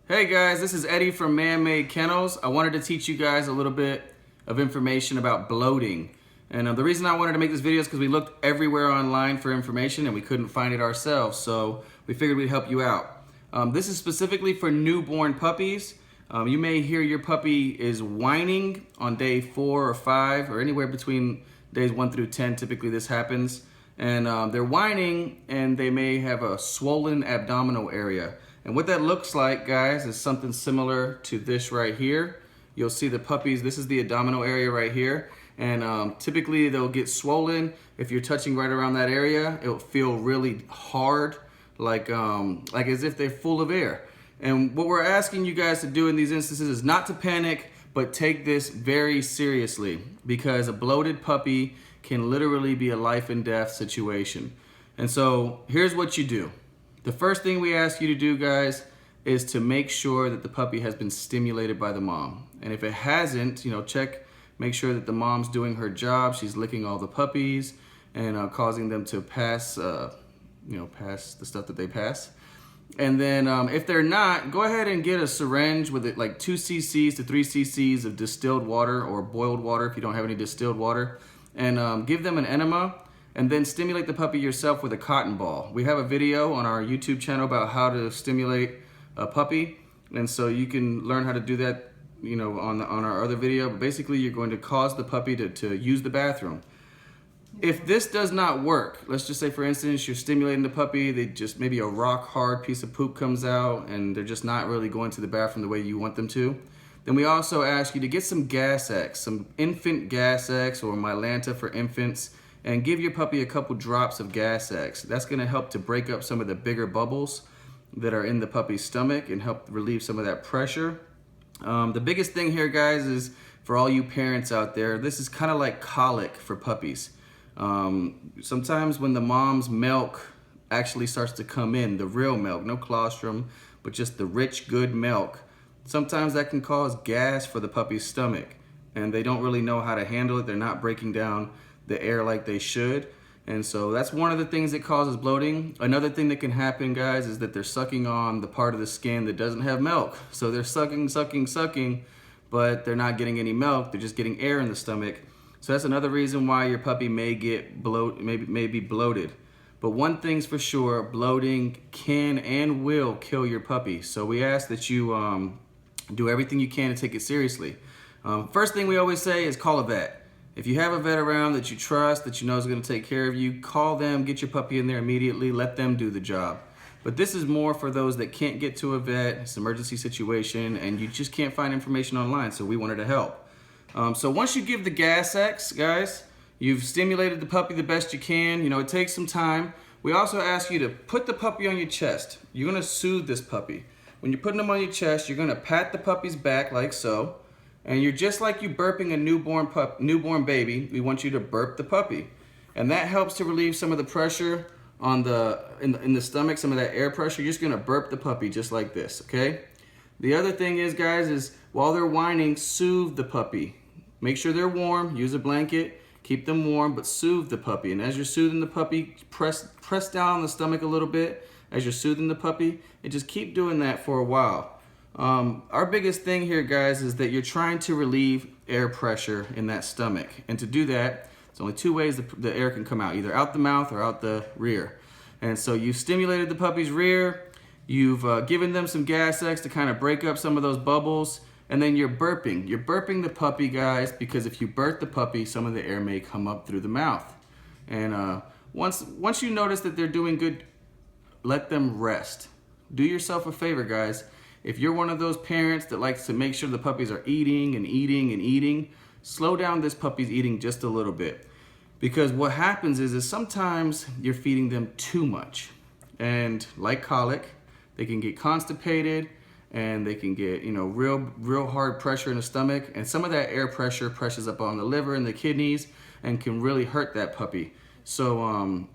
Hey guys, this is Eddie from Man-Made Kennels. I wanted to teach you guys a little bit of information about bloating. And the reason I wanted to make this video is because we looked everywhere online for information and we couldn't find it ourselves. So we figured we'd help you out. This is specifically for newborn puppies. You may hear your puppy is whining on day 4 or 5 or anywhere between days 1 through 10. Typically this happens. And they're whining and they may have a swollen abdominal area. And what that looks like, guys, is something similar to this right here. You'll see the puppies, this is the abdominal area right here. And typically they'll get swollen. If you're touching right around that area, it'll feel really hard, like as if they're full of air. And what we're asking you guys to do in these instances is not to panic, but take this very seriously, because a bloated puppy can literally be a life and death situation. And so here's what you do. The first thing we ask you to do, guys, is to make sure that the puppy has been stimulated by the mom. And if it hasn't, make sure that the mom's doing her job. She's licking all the puppies and causing them to pass, pass the stuff that they pass. And then if they're not, go ahead and get a syringe with it, like 2 cc's to 3 cc's of distilled water or boiled water if you don't have any distilled water, and give them an enema. And then stimulate the puppy yourself with a cotton ball. We have a video on our YouTube channel about how to stimulate a puppy. And so you can learn how to do that, on our other video. But basically you're going to cause the puppy to use the bathroom. If this does not work, let's just say for instance, you're stimulating the puppy, maybe a rock hard piece of poop comes out and they're just not really going to the bathroom the way you want them to. Then we also ask you to get some Gas X, some infant Gas X or Mylanta for infants, and give your puppy a couple drops of Gas X. That's gonna help to break up some of the bigger bubbles that are in the puppy's stomach and help relieve some of that pressure. The biggest thing here, guys, is for all you parents out there, this is kind of like colic for puppies. Sometimes when the mom's milk actually starts to come in, the real milk, no colostrum, but just the rich, good milk, sometimes that can cause gas for the puppy's stomach. And they don't really know how to handle it. They're not breaking down the air like they should. And so that's one of the things that causes bloating. Another thing that can happen, guys, is that they're sucking on the part of the skin that doesn't have milk. So they're sucking, but they're not getting any milk. They're just getting air in the stomach. So that's another reason why your puppy may get may be bloated. But one thing's for sure, bloating can and will kill your puppy. So we ask that you do everything you can to take it seriously. First thing we always say is call a vet. If you have a vet around that you trust, that you know is going to take care of you, call them, get your puppy in there immediately, let them do the job. But this is more for those that can't get to a vet, it's an emergency situation, and you just can't find information online, so we wanted to help. So once you give the Gas X, guys, you've stimulated the puppy the best you can. It takes some time. We also ask you to put the puppy on your chest. You're going to soothe this puppy. When you're putting them on your chest, you're going to pat the puppy's back like so. And you're just like you burping a newborn baby, we want you to burp the puppy. And that helps to relieve some of the pressure on in the stomach, some of that air pressure. You're just gonna burp the puppy just like this, okay? The other thing is, guys, is while they're whining, soothe the puppy. Make sure they're warm, use a blanket, keep them warm, but soothe the puppy. And as you're soothing the puppy, press down on the stomach a little bit as you're soothing the puppy, and just keep doing that for a while. Our biggest thing here, guys, is that you're trying to relieve air pressure in that stomach. And to do that, there's only 2 ways the air can come out, either out the mouth or out the rear. And so you've stimulated the puppy's rear, you've given them some Gas X to kind of break up some of those bubbles, and then you're burping. You're burping the puppy, guys, because if you burp the puppy, some of the air may come up through the mouth. And once you notice that they're doing good, let them rest. Do yourself a favor, guys. If you're one of those parents that likes to make sure the puppies are eating and eating and eating, slow down this puppy's eating just a little bit. Because what happens is sometimes you're feeding them too much. And like colic, they can get constipated and they can get, real hard pressure in the stomach. And some of that air pressure presses up on the liver and the kidneys and can really hurt that puppy. So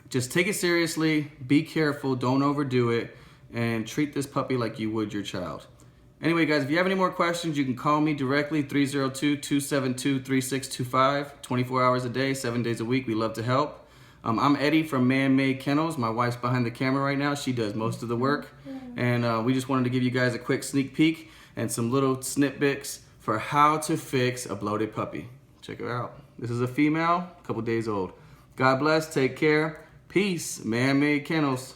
just take it seriously, be careful, don't overdo it, and treat this puppy like you would your child. Anyway, guys, if you have any more questions, you can call me directly, 302-272-3625, 24 hours a day, 7 days a week. We love to help. I'm Eddie from Man-Made Kennels. My wife's behind the camera right now. She does most of the work. And we just wanted to give you guys a quick sneak peek and some little snippets for how to fix a bloated puppy. Check her out. This is a female, a couple days old. God bless, take care, peace, Man-Made Kennels.